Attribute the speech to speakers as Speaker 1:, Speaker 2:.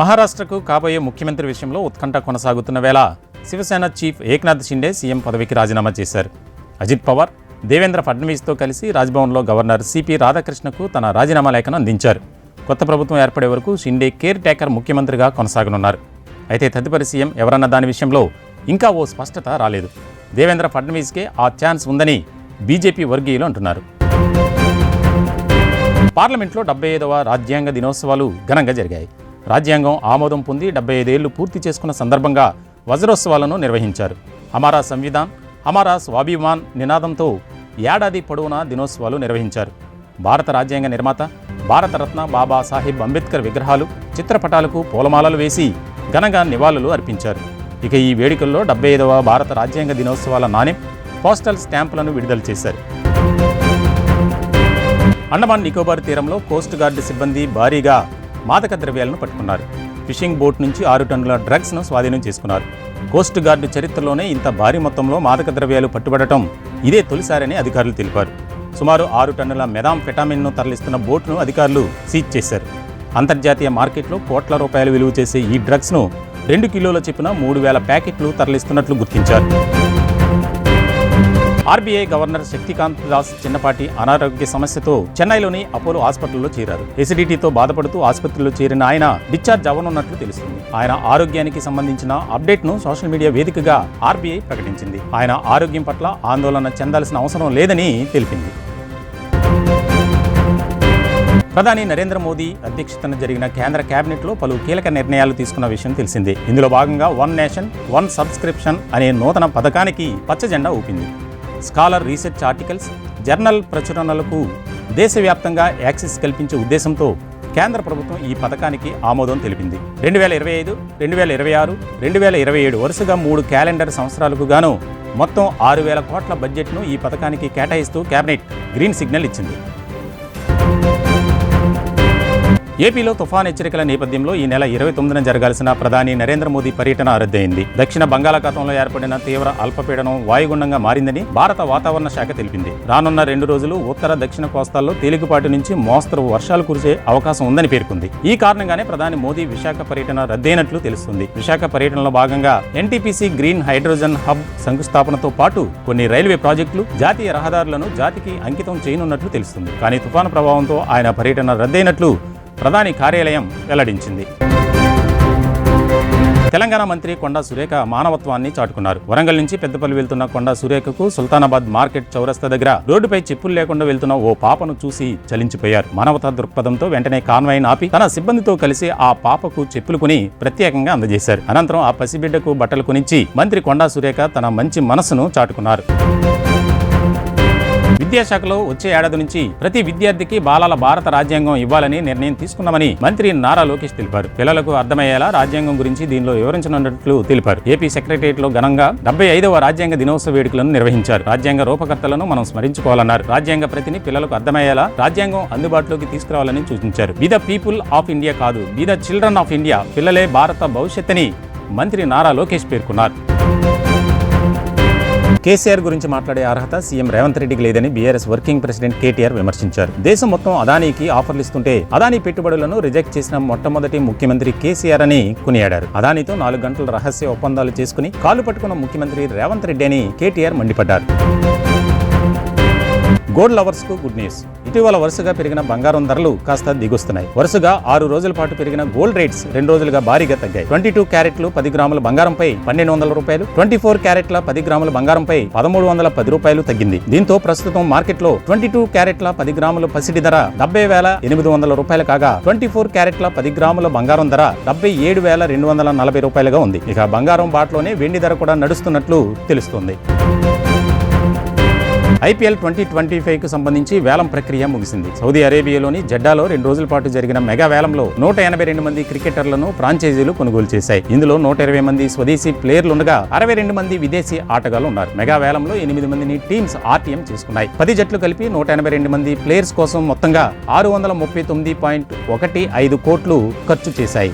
Speaker 1: మహారాష్ట్రకు కాబోయే ముఖ్యమంత్రి విషయంలో ఉత్కంఠ కొనసాగుతున్న వేళ శివసేన చీఫ్ ఏక్నాథ్ షిండే సీఎం పదవికి రాజీనామా చేశారు. అజిత్ పవార్, దేవేంద్ర ఫడ్నవీస్తో కలిసి రాజ్భవన్లో గవర్నర్ సిపి రాధాకృష్ణకు తన రాజీనామా లేఖను అందించారు. కొత్త ప్రభుత్వం ఏర్పడే వరకు షిండే కేర్ టేకర్ ముఖ్యమంత్రిగా కొనసాగనున్నారు. అయితే తదుపరి సీఎం ఎవరన్న దాని విషయంలో ఇంకా ఓ స్పష్టత రాలేదు. దేవేంద్ర ఫడ్నవీస్కే ఆ ఛాన్స్ ఉందని బీజేపీ వర్గీయులు అంటున్నారు. పార్లమెంట్లో 75వ రాజ్యాంగ దినోత్సవాలు ఘనంగా జరిగాయి. రాజ్యాంగం ఆమోదం పొంది 75 ఏళ్లు పూర్తి చేసుకున్న సందర్భంగా వజ్రోత్సవాలను నిర్వహించారు. హమారా సంవిధాన్, హమారా స్వాభిమాన్ నినాదంతో ఏడాది పొడవునా దినోత్సవాలు నిర్వహించారు. భారత రాజ్యాంగ నిర్మాత, భారతరత్న బాబాసాహెబ్ అంబేద్కర్ విగ్రహాలు, చిత్రపటాలకు పూలమాలలు వేసి ఘనంగా నివాళులు అర్పించారు. ఇక ఈ వేడుకల్లో 75వ భారత రాజ్యాంగ దినోత్సవాల నాణెం, పోస్టల్ స్టాంపులను విడుదల చేశారు. అండమాన్ నికోబార్ తీరంలో కోస్ట్ గార్డు సిబ్బంది భారీగా మాదక ద్రవ్యాలను పట్టుకున్నారు. ఫిషింగ్ బోట్ నుంచి 6 టన్నుల డ్రగ్స్ను స్వాధీనం చేసుకున్నారు. కోస్ట్ గార్డు చరిత్రలోనే ఇంత భారీ మొత్తంలో మాదక ద్రవ్యాలు పట్టుబడటం ఇదే తొలిసారని అధికారులు తెలిపారు. సుమారు 6 టన్నుల మెథాంఫెటామిన్ను తరలిస్తున్న బోట్ను అధికారులు సీజ్ చేశారు. అంతర్జాతీయ మార్కెట్లో కోట్ల రూపాయలు విలువ చేసే ఈ డ్రగ్స్ను 2 కిలోల చొప్పున 3000 ప్యాకెట్లు తరలిస్తున్నట్లు గుర్తించారు. ఆర్బీఐ గవర్నర్ శక్తికాంత్ దాస్ చిన్నపాటి అనారోగ్య సమస్యతో చెన్నైలోని అపోలో హాస్పిటల్లో చేరారు. ఎసిడిటీతో బాధపడుతూ ఆసుపత్రిలో చేరిన ఆయన డిశ్చార్జ్ అవ్వనున్నట్లు తెలుస్తుంది. ఆయన ఆరోగ్యానికి సంబంధించిన అప్డేట్ను సోషల్ మీడియా వేదికగా ఆర్బీఐ ప్రకటించింది. ఆయన ఆరోగ్యం పట్ల ఆందోళన చెందాల్సిన అవసరం లేదని తెలిపింది. ప్రధాని నరేంద్ర మోదీ అధ్యక్షతన జరిగిన కేంద్ర కేబినెట్లో పలు కీలక నిర్ణయాలు తీసుకున్న విషయం తెలిసిందే. ఇందులో భాగంగా 1 నేషన్ 1 సబ్స్క్రిప్షన్ అనే నూతన పథకానికి పచ్చజెండా ఊపింది. స్కాలర్ రీసెర్చ్ ఆర్టికల్స్, జర్నల్ ప్రచురణలకు దేశవ్యాప్తంగా యాక్సెస్ కల్పించే ఉద్దేశంతో కేంద్ర ప్రభుత్వం ఈ పథకానికి ఆమోదం తెలిపింది. 2025, 2026, 2027 వరుసగా 3 క్యాలెండర్ సంవత్సరాలకు గాను మొత్తం 6,000 కోట్ల బడ్జెట్ను ఈ పథకానికి కేటాయిస్తూ కేబినెట్ గ్రీన్ సిగ్నల్ ఇచ్చింది. ఏపీలో తుఫాన్ హెచ్చరికల నేపథ్యంలో ఈ నెల 29న జరగాల్సిన ప్రధాని నరేంద్ర మోదీ పర్యటన రద్దయింది. దక్షిణ బంగాళాఖాతంలో ఏర్పడిన తీవ్ర అల్పపీడనం వాయుగుండంగా మారిందని భారత వాతావరణ శాఖ తెలిపింది. రానున్న 2 రోజులు ఉత్తర దక్షిణ కోస్తాల్లో తేలికపాటి నుంచి మోస్తరు వర్షాలు కురిసే అవకాశం ఉందని పేర్కొంది. ఈ కారణంగానే ప్రధాని మోదీ విశాఖ పర్యటన రద్దయినట్లు తెలుస్తుంది. విశాఖ పర్యటనలో భాగంగా ఎన్టీపీసీ గ్రీన్ హైడ్రోజన్ హబ్ శంకుస్థాపనతో పాటు కొన్ని రైల్వే ప్రాజెక్టులు, జాతీయ రహదారులను జాతికి అంకితం చేయనున్నట్లు తెలుస్తుంది. కానీ తుఫాను ప్రభావంతో ఆయన పర్యటన రద్దయినట్లు ప్రధాని కార్యాలయం వెల్లడించింది. తెలంగాణ మంత్రి కొండా సురేఖ మానవత్వాన్ని చాటుకున్నారు. వరంగల్ నుంచి పెద్దపల్లి వెళ్తున్న కొండా సురేఖకు సుల్తానాబాద్ మార్కెట్ చౌరస్తా దగ్గర రోడ్డుపై చెప్పులు లేకుండా వెళ్తున్న ఓ పాపను చూసి చలించిపోయారు. మానవతా దృక్పథంతో వెంటనే కాన్వాయ్ని ఆపి తన సిబ్బందితో కలిసి ఆ పాపకు చెప్పులు కొని ప్రత్యేకంగా అందజేశారు. అనంతరం ఆ పసిబిడ్డకు బట్టలు కొనిచ్చి మంత్రి కొండా సురేఖ తన మంచి మనసును చాటుకున్నారు. విద్యాశాఖలో వచ్చే ఏడాది నుంచి ప్రతి విద్యార్థికి బాలల భారత రాజ్యాంగం ఇవ్వాలని నిర్ణయం తీసుకున్నామని మంత్రి నారా లోకేష్ తెలిపారు. పిల్లలకు అర్థమయ్యేలా రాజ్యాంగం గురించి దీనిలో వివరించనున్నట్లు తెలిపారు. ఏపీ సెక్రటరియట్ లో ఘనంగా 75వ రాజ్యాంగ దినోత్సవ వేడుకలను నిర్వహించారు. రాజ్యాంగ రూపకర్తలను మనం స్మరించుకోవాలన్నారు. రాజ్యాంగ ప్రతిని పిల్లలకు అర్థమయ్యేలా రాజ్యాంగం అందుబాటులోకి తీసుకురావాలని సూచించారు. Be the people of India కాదు, be the children of India, పిల్లలే భారత భవిష్యత్తని మంత్రి నారా లోకేష్ పేర్కొన్నారు. కేసీఆర్ గురించి మాట్లాడే అర్హత సీఎం రేవంత్ రెడ్డికి లేదని బీఆర్ఎస్ వర్కింగ్ ప్రెసిడెంట్ కేటీఆర్ విమర్శించారు. దేశం మొత్తం అదానీకి ఆఫర్లు ఇస్తుంటే అదానీ పెట్టుబడులను రిజెక్ట్ చేసిన మొట్టమొదటి ముఖ్యమంత్రి కేసీఆర్ అని కొనియాడారు. అదానీతో 4 గంటల రహస్య ఒప్పందాలు చేసుకుని కాలు పట్టుకున్న ముఖ్యమంత్రి రేవంత్ రెడ్డి అని కేటీఆర్ మండిపడ్డారు. గోల్డ్ లవర్స్ కు గుడ్ న్యూస్. ఇటీవల వరుసగా పెరిగిన బంగారం ధరలు కాస్త దిగొస్తున్నాయి. వరుసగా 6 రోజుల పాటు పెరిగిన గోల్డ్ రేట్స్ 2 రోజులుగా భారీగా తగ్గాయి. 22 క్యారెట్లు 10 గ్రాముల బంగారంపై 1,200 రూపాయలు, 24 క్యారెట్ల 10 గ్రాముల బంగారంపై 1,310 రూపాయలు తగ్గింది. దీంతో ప్రస్తుతం మార్కెట్లో 22 క్యారెట్ల 10 గ్రాముల పసిడి ధర 70,800 రూపాయలు కాగా 24 క్యారెట్ల 10 గ్రాముల బంగారం ధర 77,240 రూపాయలుగా ఉంది. ఇక బంగారం బాట్లోనే వెండి ధర కూడా నడుస్తున్నట్లు తెలుస్తోంది. ఐపీఎల్ 2025కు సంబంధించి వేలం ప్రక్రియ ముగిసింది. సౌదీ అరేబియాలోని జెడ్డాలో 2 రోజుల పాటు జరిగిన మెగా వేలంలో 182 మంది క్రికెటర్లను ఫ్రాంచైజీలు కొనుగోలు చేశాయి. ఇందులో 120 మంది స్వదేశీ ప్లేయర్లుండగా 62 మంది విదేశీ ఆటగాళ్లు ఉన్నారు. మెగా వేలంలో 8 మందిని టీమ్స్ ఆర్టీఎం చేసుకున్నాయి. 10 జట్లు కలిపి 182 మంది ప్లేయర్స్ కోసం మొత్తంగా 639.15 కోట్లు ఖర్చు చేశాయి.